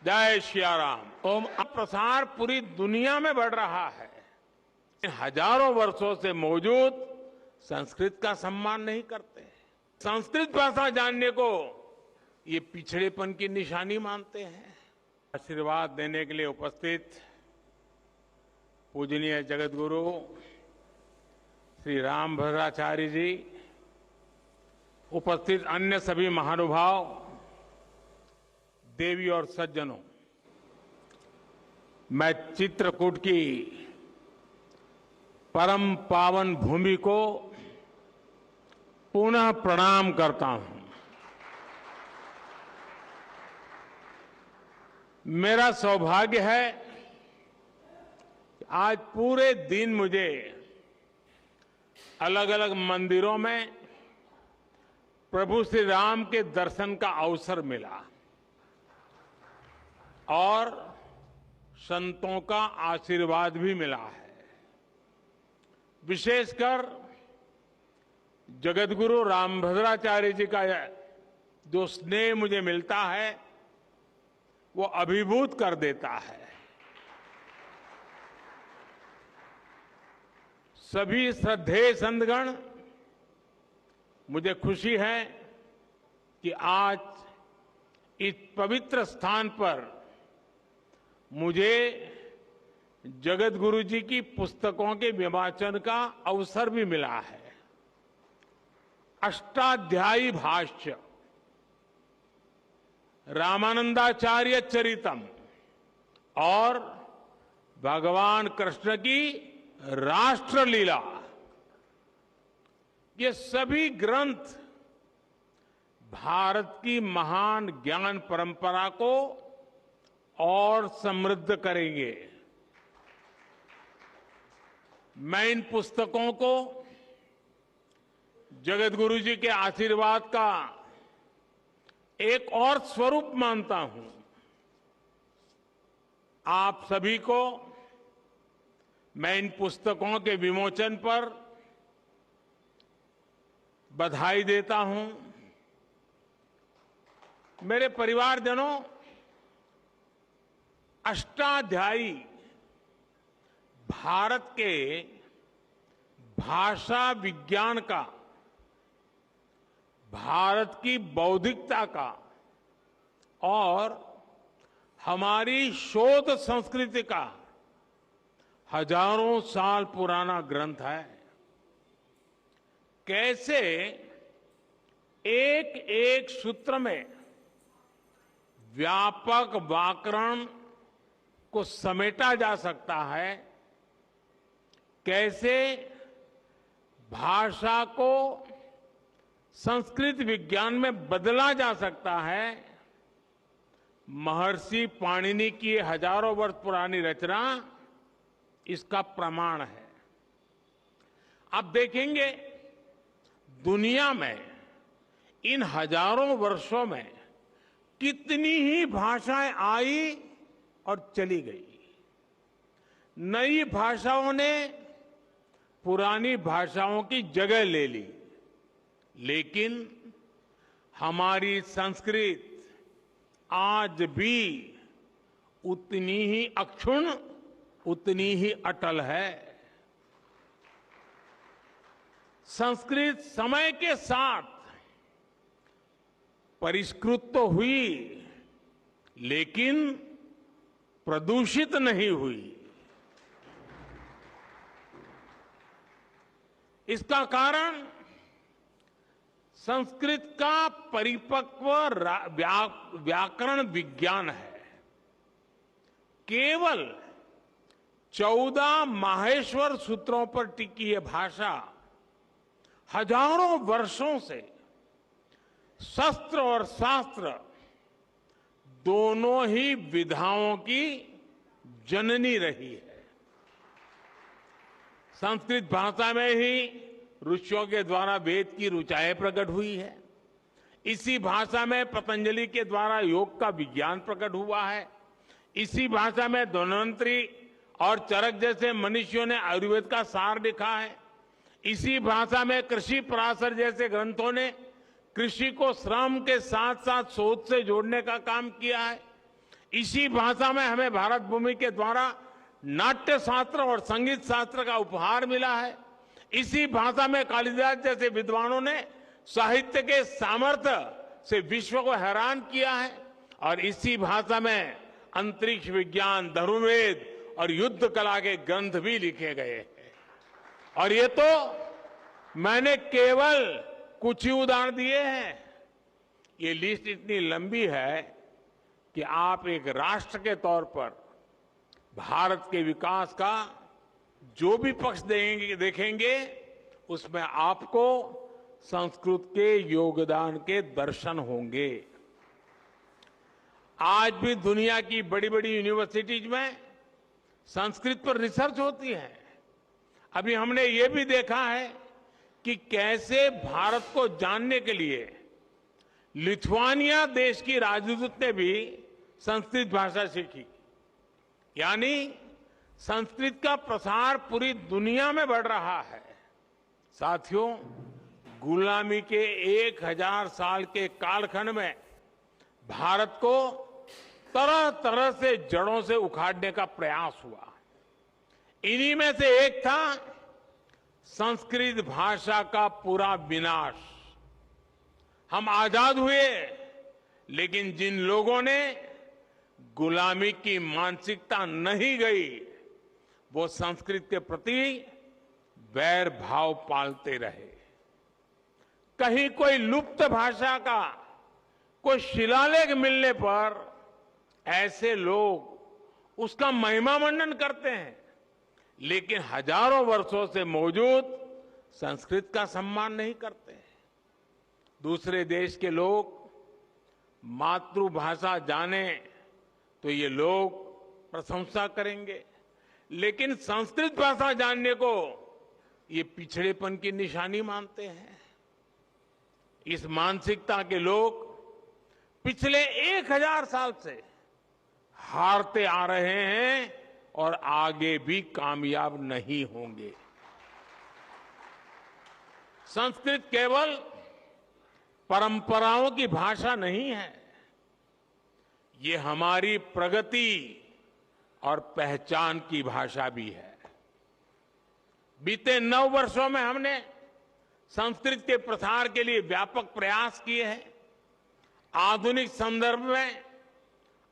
जय श्री राम। ओम। प्रसार पूरी दुनिया में बढ़ रहा है। हजारों वर्षों से मौजूद संस्कृत का सम्मान नहीं करते। संस्कृत भाषा जानने को ये पिछड़ेपन की निशानी मानते हैं। आशीर्वाद देने के लिए उपस्थित पूजनीय जगत गुरु श्री रामभद्राचार्य जी, उपस्थित अन्य सभी महानुभाव, देवी और सज्जनों, मैं चित्रकूट की परम पावन भूमि को पुनः प्रणाम करता हूं। मेरा सौभाग्य है कि आज पूरे दिन मुझे अलग अलग मंदिरों में प्रभु श्री राम के दर्शन का अवसर मिला और संतों का आशीर्वाद भी मिला है। विशेषकर जगतगुरु रामभद्राचार्य जी का जो स्नेह मुझे मिलता है वो अभिभूत कर देता है। सभी श्रद्धेय संतगण, मुझे खुशी है कि आज इस पवित्र स्थान पर मुझे जगतगुरु जी की पुस्तकों के विवाचन का अवसर भी मिला है। अष्टाध्यायी भाष्य, रामानंदाचार्य चरितम और भगवान कृष्ण की राष्ट्रलीला, ये सभी ग्रंथ भारत की महान ज्ञान परंपरा को और समृद्ध करेंगे। मैं इन पुस्तकों को जगतगुरु जी के आशीर्वाद का एक और स्वरूप मानता हूं। आप सभी को मैं इन पुस्तकों के विमोचन पर बधाई देता हूं। मेरे परिवारजनों, अष्टाध्यायी भारत के भाषा विज्ञान का, भारत की बौद्धिकता का और हमारी शोध संस्कृति का हजारों साल पुराना ग्रंथ है। कैसे एक एक सूत्र में व्यापक व्याकरण को समेटा जा सकता है, कैसे भाषा को संस्कृत विज्ञान में बदला जा सकता है, महर्षि पाणिनि की हजारों वर्ष पुरानी रचना इसका प्रमाण है। आप देखेंगे दुनिया में इन हजारों वर्षों में कितनी ही भाषाएं आई और चली गई। नई भाषाओं ने पुरानी भाषाओं की जगह ले ली, लेकिन हमारी संस्कृत आज भी उतनी ही अक्षुण्ण, उतनी ही अटल है। संस्कृत समय के साथ परिष्कृत तो हुई, लेकिन प्रदूषित नहीं हुई। इसका कारण संस्कृत का परिपक्व व्याकरण विज्ञान है। केवल 14 माहेश्वर सूत्रों पर टिकी यह भाषा हजारों वर्षों से शस्त्र और शास्त्र दोनों ही विधाओं की जननी रही है। संस्कृत भाषा में ही ऋषियों के द्वारा वेद की ऋचाएं प्रकट हुई है। इसी भाषा में पतंजलि के द्वारा योग का विज्ञान प्रकट हुआ है। इसी भाषा में धन्वंतरी और चरक जैसे मनुष्यों ने आयुर्वेद का सार लिखा है। इसी भाषा में कृषि पराशर जैसे ग्रंथों ने कृषि को श्रम के साथ साथ शोध से जोड़ने का काम किया है। इसी भाषा में हमें भारत भूमि के द्वारा नाट्य शास्त्र और संगीत शास्त्र का उपहार मिला है। इसी भाषा में कालिदास जैसे विद्वानों ने साहित्य के सामर्थ्य से विश्व को हैरान किया है और इसी भाषा में अंतरिक्ष विज्ञान, धनुर्वेद और युद्ध कला के ग्रंथ भी लिखे गए हैं। और ये तो मैंने केवल कुछ ही उदाहरण दिए हैं। ये लिस्ट इतनी लंबी है कि आप एक राष्ट्र के तौर पर भारत के विकास का जो भी पक्ष देखेंगे उसमें आपको संस्कृत के योगदान के दर्शन होंगे। आज भी दुनिया की बड़ी बड़ी यूनिवर्सिटीज में संस्कृत पर रिसर्च होती है। अभी हमने ये भी देखा है कि कैसे भारत को जानने के लिए लिथुआनिया देश की राजदूत ने भी संस्कृत भाषा सीखी। यानी संस्कृत का प्रसार पूरी दुनिया में बढ़ रहा है। साथियों, गुलामी के 1000 साल के कालखंड में भारत को तरह तरह से जड़ों से उखाड़ने का प्रयास हुआ। इन्हीं में से एक था संस्कृत भाषा का पूरा विनाश। हम आजाद हुए, लेकिन जिन लोगों ने गुलामी की मानसिकता नहीं गई, वो संस्कृत के प्रति वैर भाव पालते रहे। कहीं कोई लुप्त भाषा का कोई शिलालेख मिलने पर ऐसे लोग उसका महिमा मंडन करते हैं, लेकिन हजारों वर्षों से मौजूद संस्कृत का सम्मान नहीं करते। दूसरे देश के लोग मातृभाषा जाने तो ये लोग प्रशंसा करेंगे, लेकिन संस्कृत भाषा जानने को ये पिछड़ेपन की निशानी मानते हैं। इस मानसिकता के लोग पिछले 1000 साल से हारते आ रहे हैं और आगे भी कामयाब नहीं होंगे। संस्कृत केवल परंपराओं की भाषा नहीं है, ये हमारी प्रगति और पहचान की भाषा भी है। बीते 9 वर्षों में हमने संस्कृत के प्रसार के लिए व्यापक प्रयास किए हैं। आधुनिक संदर्भ में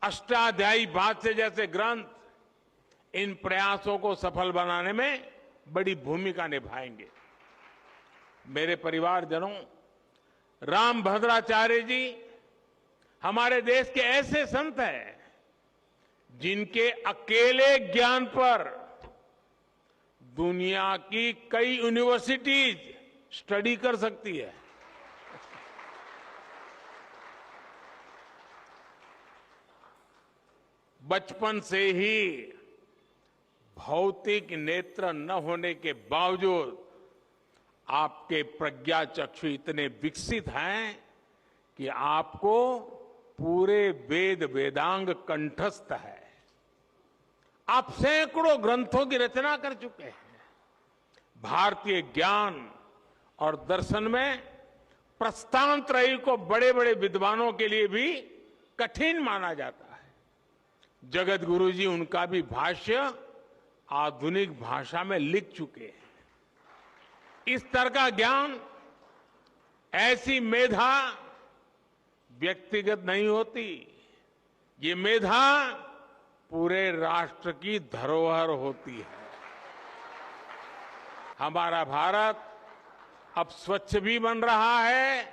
अष्टाध्यायी भाष्य जैसे ग्रंथ इन प्रयासों को सफल बनाने में बड़ी भूमिका निभाएंगे। मेरे परिवारजनों, रामभद्राचार्य जी हमारे देश के ऐसे संत हैं जिनके अकेले ज्ञान पर दुनिया की कई यूनिवर्सिटीज स्टडी कर सकती है। बचपन से ही भौतिक नेत्र न होने के बावजूद आपके प्रज्ञा चक्षु इतने विकसित हैं कि आपको पूरे वेद वेदांग कंठस्थ है। आप सैकड़ों ग्रंथों की रचना कर चुके हैं। भारतीय ज्ञान और दर्शन में प्रस्थानत्रयी को बड़े बड़े विद्वानों के लिए भी कठिन माना जाता है। जगत गुरु जी उनका भी भाष्य आधुनिक भाषा में लिख चुके हैं। इस तरह का ज्ञान, ऐसी मेधा व्यक्तिगत नहीं होती, ये मेधा पूरे राष्ट्र की धरोहर होती है। हमारा भारत अब स्वच्छ भी बन रहा है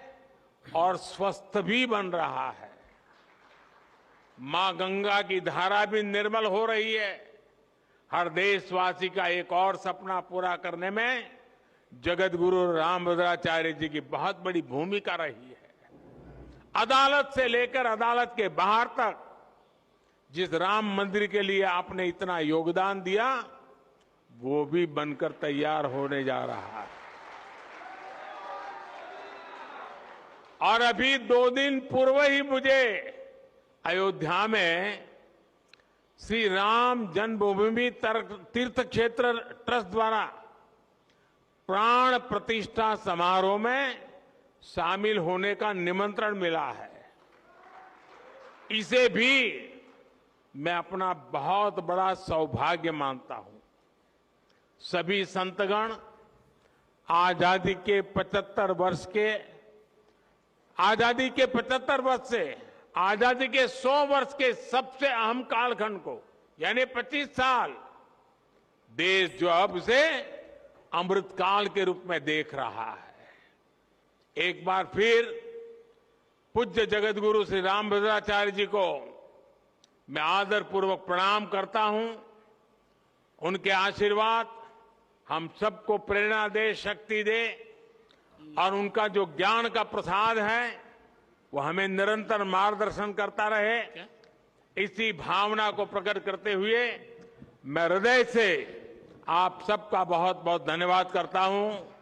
और स्वस्थ भी बन रहा है। मां गंगा की धारा भी निर्मल हो रही है। हर देशवासी का एक और सपना पूरा करने में जगत गुरु रामभद्राचार्य जी की बहुत बड़ी भूमिका रही है। अदालत से लेकर अदालत के बाहर तक जिस राम मंदिर के लिए आपने इतना योगदान दिया, वो भी बनकर तैयार होने जा रहा है। और अभी 2 दिन पूर्व ही मुझे अयोध्या में श्री राम जन्मभूमि तीर्थ क्षेत्र ट्रस्ट द्वारा प्राण प्रतिष्ठा समारोह में शामिल होने का निमंत्रण मिला है। इसे भी मैं अपना बहुत बड़ा सौभाग्य मानता हूं। सभी संतगण आजादी के 75 वर्ष से आजादी के 100 वर्ष के सबसे अहम कालखंड को, यानी 25 साल, देश जो अब उसे अमृतकाल के रूप में देख रहा है। एक बार फिर पूज्य जगतगुरु श्री रामभद्राचार्य जी को मैं आदरपूर्वक प्रणाम करता हूं। उनके आशीर्वाद हम सबको प्रेरणा दे, शक्ति दे, और उनका जो ज्ञान का प्रसाद है वो हमें निरंतर मार्गदर्शन करता रहे। इसी भावना को प्रकट करते हुए मैं हृदय से आप सबका बहुत बहुत धन्यवाद करता हूं।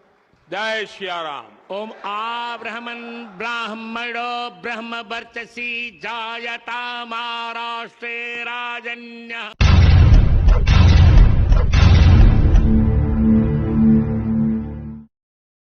जय श्री राम। ओम आ ब्राह्मणो ब्रह्म वर्चसी जायता महाराष्ट्रे राजन्य।